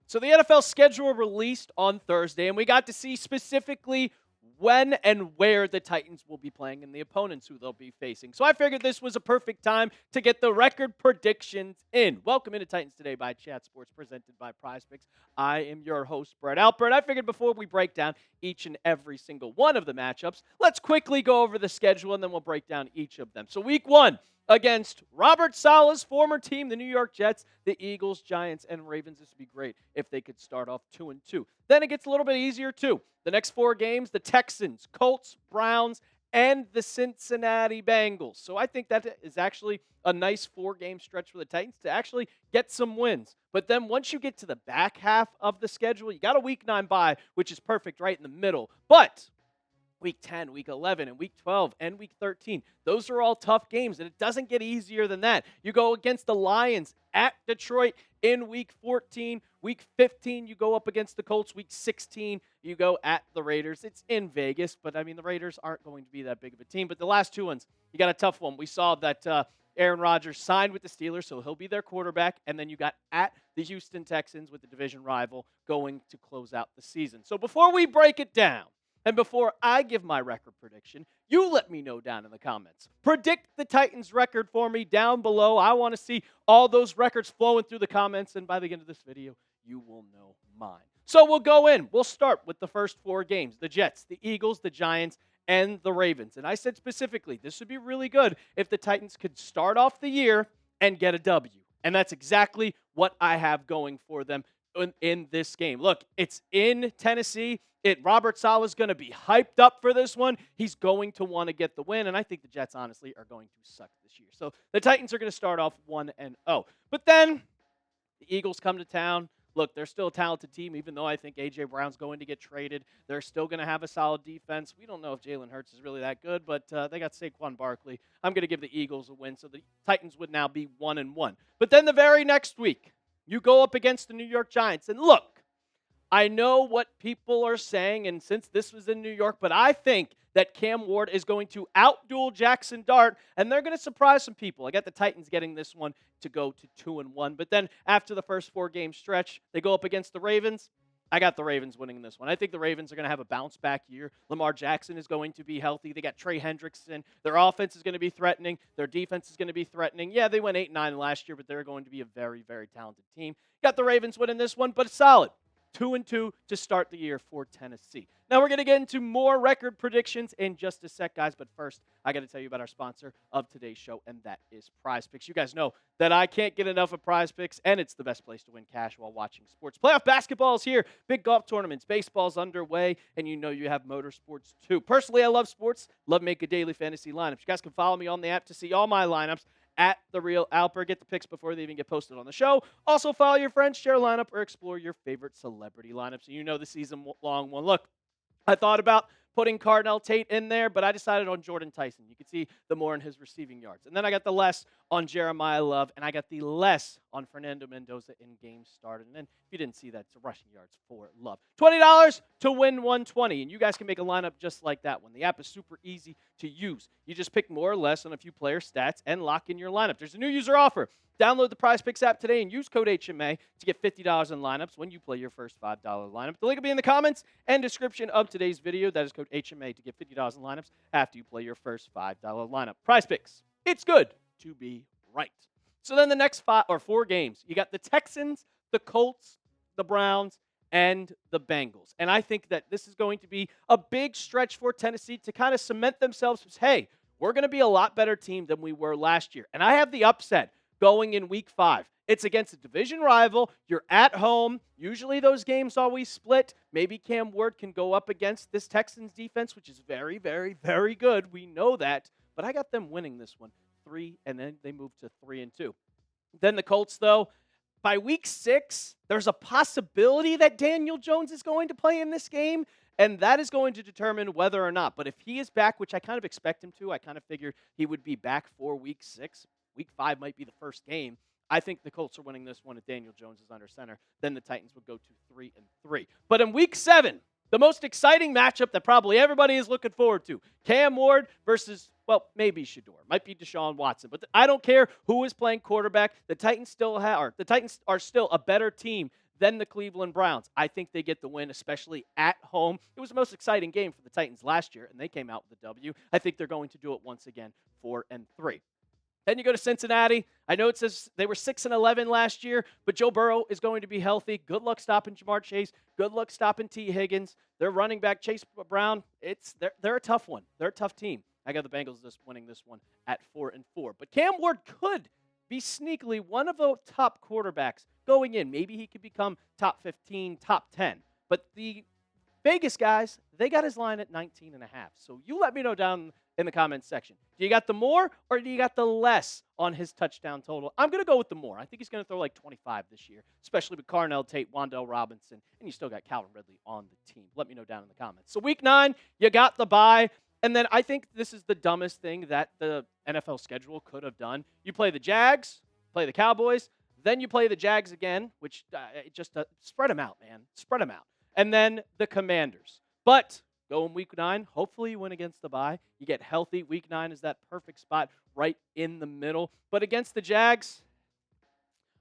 So the NFL schedule released on Thursday, and we got to see specifically when and where the Titans will be playing and the opponents who they'll be facing. So I figured this was a perfect time to get the record predictions in. Welcome into Titans Today by Chat Sports, presented by PrizePicks. I am your host, Brett Alper, and I figured before we break down each and every single one of the matchups, let's quickly go over the schedule, and then we'll break down each of them. So week one, against Robert Saleh's former team, the New York Jets, the Eagles, Giants, and Ravens. This would be great if they could start off 2-2. Then it gets a little bit easier, too. The next four games, the Texans, Colts, Browns, and the Cincinnati Bengals. So I think that is actually a nice four-game stretch for the Titans to actually get some wins. But then once you get to the back half of the schedule, you got a Week 9 bye, which is perfect right in the middle. But Week 10, Week 11, and Week 12, and Week 13. Those are all tough games, and it doesn't get easier than that. You go against the Lions at Detroit in Week 14. Week 15, you go up against the Colts. Week 16, you go at the Raiders. It's in Vegas, but, the Raiders aren't going to be that big of a team. But the last two ones, you got a tough one. We saw that Aaron Rodgers signed with the Steelers, so he'll be their quarterback. And then you got at the Houston Texans with the division rival going to close out the season. So before we break it down, and before I give my record prediction, you let me know down in the comments. Predict the Titans record for me down below. I want to see all those records flowing through the comments, and by the end of this video, you will know mine. So we'll go in. We'll start with the first four games. The Jets, the Eagles, the Giants, and the Ravens. And I said specifically, this would be really good if the Titans could start off the year and get a W. And that's exactly what I have going for them in this game. Look, it's in Tennessee. Robert Saleh's going to be hyped up for this one. He's going to want to get the win, and I think the Jets, honestly, are going to suck this year. So the Titans are going to start off 1-0. But then the Eagles come to town. Look, they're still a talented team, even though I think A.J. Brown's going to get traded. They're still going to have a solid defense. We don't know if Jalen Hurts is really that good, but they got Saquon Barkley. I'm going to give the Eagles a win, so the Titans would now be 1-1. But then the very next week, you go up against the New York Giants. And look, I know what people are saying, and since this was in New York, but I think that Cam Ward is going to outduel Jackson Dart, and they're going to surprise some people. I got the Titans getting this one to go to 2-1. But then after the first four-game stretch, they go up against the Ravens. I got the Ravens winning this one. I think the Ravens are going to have a bounce-back year. Lamar Jackson is going to be healthy. They got Trey Hendrickson. Their offense is going to be threatening. Their defense is going to be threatening. Yeah, they went 8-9 last year, but they're going to be a very, very talented team. Got the Ravens winning this one, but it's solid. 2-2 to start the year for Tennessee. Now we're going to get into more record predictions in just a sec, guys. But first, I got to tell you about our sponsor of today's show, and that is PrizePicks. You guys know that I can't get enough of PrizePicks, and it's the best place to win cash while watching sports. Playoff basketball is here. Big golf tournaments. Baseball's underway, and you know you have motorsports too. Personally, I love sports. Love making daily fantasy lineups. You guys can follow me on the app to see all my lineups at The Real Alper. Get the picks before they even get posted on the show. Also, follow your friends, share a lineup, or explore your favorite celebrity lineups. You know the season-long one. Look, I thought about putting Cardinal Tate in there, but I decided on Jordan Tyson. You can see the more in his receiving yards. And then I got the less on Jeremiah Love, and I got the less on Fernando Mendoza in games started. And then if you didn't see that, it's rushing yards for Love. $20 to win $120, and you guys can make a lineup just like that one. The app is super easy to use. You just pick more or less on a few player stats and lock in your lineup. There's a new user offer. Download the PrizePicks app today and use code HMA to get $50 in lineups when you play your first $5 lineup. The link will be in the comments and description of today's video. That is code HMA to get $50 in lineups after you play your first $5 lineup. PrizePicks. It's good to be right. So then the next four games, you got the Texans, the Colts, the Browns, and the Bengals. And I think that this is going to be a big stretch for Tennessee to kind of cement themselves as, hey, we're going to be a lot better team than we were last year. And I have the upset going in Week 5. It's against a division rival. You're at home. Usually those games always split. Maybe Cam Ward can go up against this Texans defense, which is very, very, very good. We know that. But I got them winning this one 3, and then they move to 3-2. Then the Colts, though, by Week 6, there's a possibility that Daniel Jones is going to play in this game, and that is going to determine whether or not. But if he is back, which I kind of expect him to, I kind of figured he would be back for Week 6. Week 5 might be the first game. I think the Colts are winning this one if Daniel Jones is under center. Then the Titans would go to 3-3. But in Week 7, the most exciting matchup that probably everybody is looking forward to, Cam Ward versus, well, maybe Shador. Might be Deshaun Watson. But I don't care who is playing quarterback. The Titans are still a better team then the Cleveland Browns. I think they get the win, especially at home. It was the most exciting game for the Titans last year, and they came out with a W. I think they're going to do it once again, 4-3. Then you go to Cincinnati. I know it says they were 6-11 last year, but Joe Burrow is going to be healthy. Good luck stopping Jamar Chase. Good luck stopping T. Higgins. Their running back, Chase Brown, they're a tough one. They're a tough team. I got the Bengals winning this one at 4-4. But Cam Ward could be sneakily one of the top quarterbacks going in. Maybe he could become top 15, top 10. But the Vegas guys, they got his line at 19.5. So you let me know down in the comments section. Do you got the more or do you got the less on his touchdown total? I'm going to go with the more. I think he's going to throw like 25 this year, especially with Carnell Tate, Wan'Dale Robinson, and you still got Calvin Ridley on the team. Let me know down in the comments. So week 9, you got the bye. And then I think this is the dumbest thing that the NFL schedule could have done. You play the Jags, play the Cowboys, then you play the Jags again, which just spread them out, man. Spread them out. And then the Commanders. But go in week 9. Hopefully you win against the bye. You get healthy. Week 9 is that perfect spot right in the middle. But against the Jags,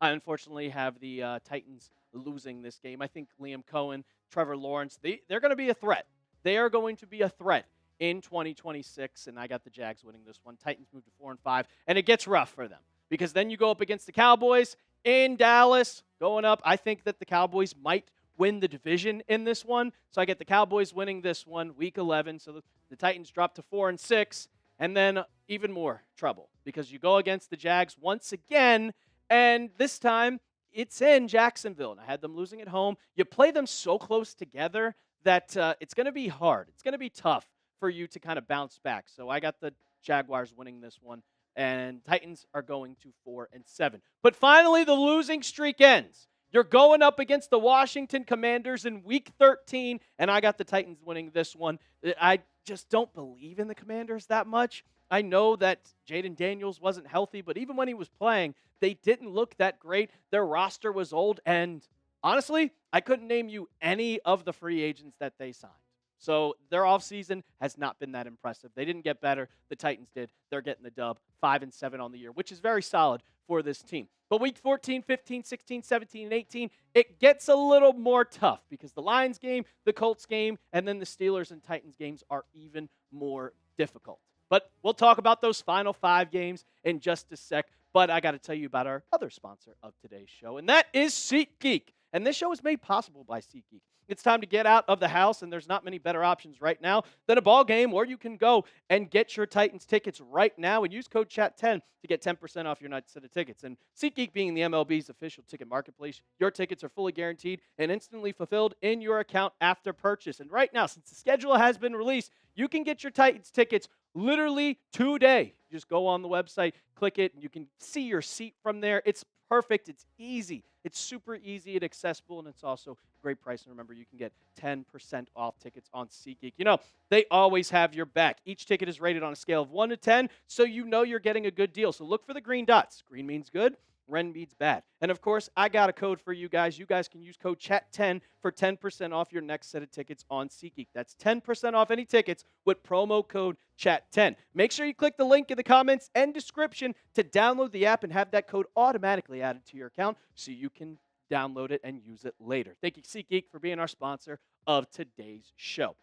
I unfortunately have the Titans losing this game. I think Liam Cohen, Trevor Lawrence, they're going to be a threat. They are going to be a threat in 2026, and I got the Jags winning this one. Titans move to 4-5, and it gets rough for them because then you go up against the Cowboys in Dallas, going up. I think that the Cowboys might win the division in this one, so I get the Cowboys winning this one, week 11. So the Titans drop to 4-6, and then even more trouble because you go against the Jags once again, and this time it's in Jacksonville, and I had them losing at home. You play them so close together that it's going to be hard. It's going to be tough for you to kind of bounce back. So I got the Jaguars winning this one, and Titans are going to 4-7. But finally, the losing streak ends. You're going up against the Washington Commanders in Week 13, and I got the Titans winning this one. I just don't believe in the Commanders that much. I know that Jaden Daniels wasn't healthy, but even when he was playing, they didn't look that great. Their roster was old, and honestly, I couldn't name you any of the free agents that they signed. So their offseason has not been that impressive. They didn't get better. The Titans did. They're getting the dub, 5-7 on the year, which is very solid for this team. But week 14, 15, 16, 17, and 18, it gets a little more tough because the Lions game, the Colts game, and then the Steelers and Titans games are even more difficult. But we'll talk about those final 5 games in just a sec. But I got to tell you about our other sponsor of today's show, and that is SeatGeek. And this show is made possible by SeatGeek. It's time to get out of the house, and there's not many better options right now than a ball game, or you can go and get your Titans tickets right now and use code CHAT10 to get 10% off your next set of tickets. And SeatGeek being the MLB's official ticket marketplace, your tickets are fully guaranteed and instantly fulfilled in your account after purchase. And right now, since the schedule has been released, you can get your Titans tickets literally today. You just go on the website, click it, and you can see your seat from there. It's perfect. It's easy. It's super easy and accessible, and it's also a great price. And remember, you can get 10% off tickets on SeatGeek. You know, they always have your back. Each ticket is rated on a scale of 1 to 10, so you know you're getting a good deal. So look for the green dots. Green means good. Red means bad. And of course, I got a code for you guys. You guys can use code CHAT10 for 10% off your next set of tickets on SeatGeek. That's 10% off any tickets with promo code CHAT10. Make sure you click the link in the comments and description to download the app and have that code automatically added to your account so you can download it and use it later. Thank you, SeatGeek, for being our sponsor of today's show.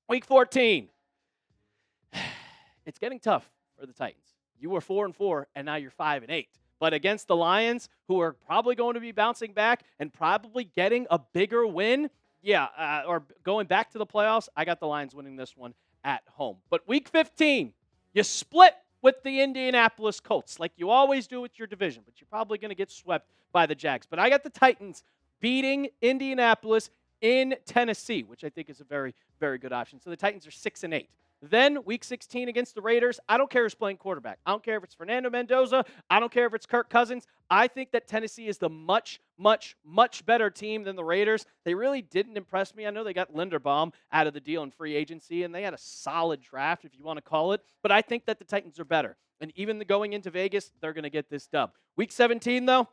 Week 14. It's getting tough for the Titans. You were 4-4, and now you're 5-8. But against the Lions, who are probably going to be bouncing back and probably getting a bigger win, or going back to the playoffs, I got the Lions winning this one at home. But week 15, you split with the Indianapolis Colts like you always do with your division, but you're probably going to get swept by the Jags. But I got the Titans beating Indianapolis in Tennessee, which I think is a very, very good option. So the Titans are 6-8. Then, week 16 against the Raiders, I don't care who's playing quarterback. I don't care if it's Fernando Mendoza. I don't care if it's Kirk Cousins. I think that Tennessee is the much, much, much better team than the Raiders. They really didn't impress me. I know they got Linderbaum out of the deal in free agency, and they had a solid draft, if you want to call it. But I think that the Titans are better. And even going into Vegas, they're going to get this dub. Week 17, though,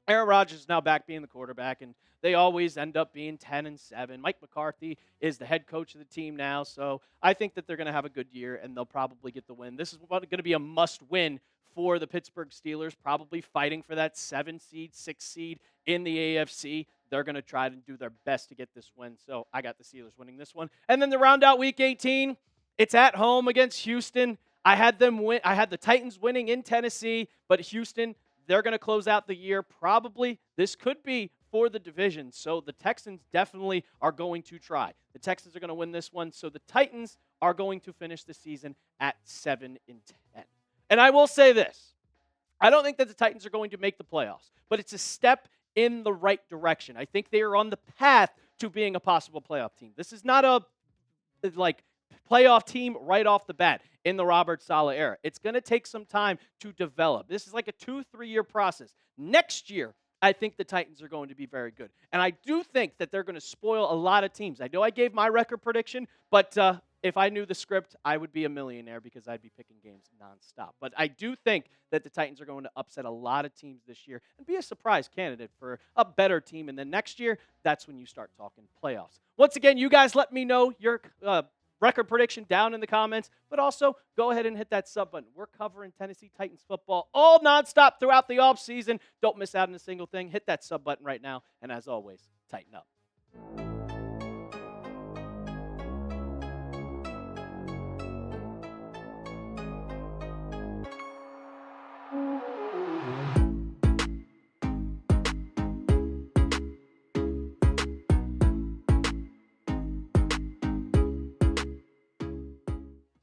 Aaron Rodgers is now back being the quarterback, and they always end up being 10-7. Mike McCarthy is the head coach of the team now, so I think that they're going to have a good year, and they'll probably get the win. This is going to be a must-win for the Pittsburgh Steelers, probably fighting for that 7 seed, 6 seed in the AFC. they're going to try to do their best to get this win. So I got the Steelers winning this one. And then to round out Week 18, it's at home against Houston. I had them win. I had the Titans winning in Tennessee, but Houston, they're going to close out the year. Probably this could be for the division. So the Texans definitely are going to try. The Texans are going to win this one. So the Titans are going to finish the season at 7-10. And I will say this. I don't think that the Titans are going to make the playoffs, but it's a step in the right direction. I think they are on the path to being a possible playoff team. This is not a playoff team right off the bat in the Robert Saleh era. It's going to take some time to develop. This is like a 2-3 year process. Next year, I think the Titans are going to be very good. And I do think that they're going to spoil a lot of teams. I know I gave my record prediction, but if I knew the script, I would be a millionaire because I'd be picking games nonstop. But I do think that the Titans are going to upset a lot of teams this year and be a surprise candidate for a better team. And then next year, that's when you start talking playoffs. Once again, you guys let me know your record prediction down in the comments, but also go ahead and hit that sub button. We're covering Tennessee Titans football all nonstop throughout the offseason. Don't miss out on a single thing. Hit that sub button right now. And as always, tighten up.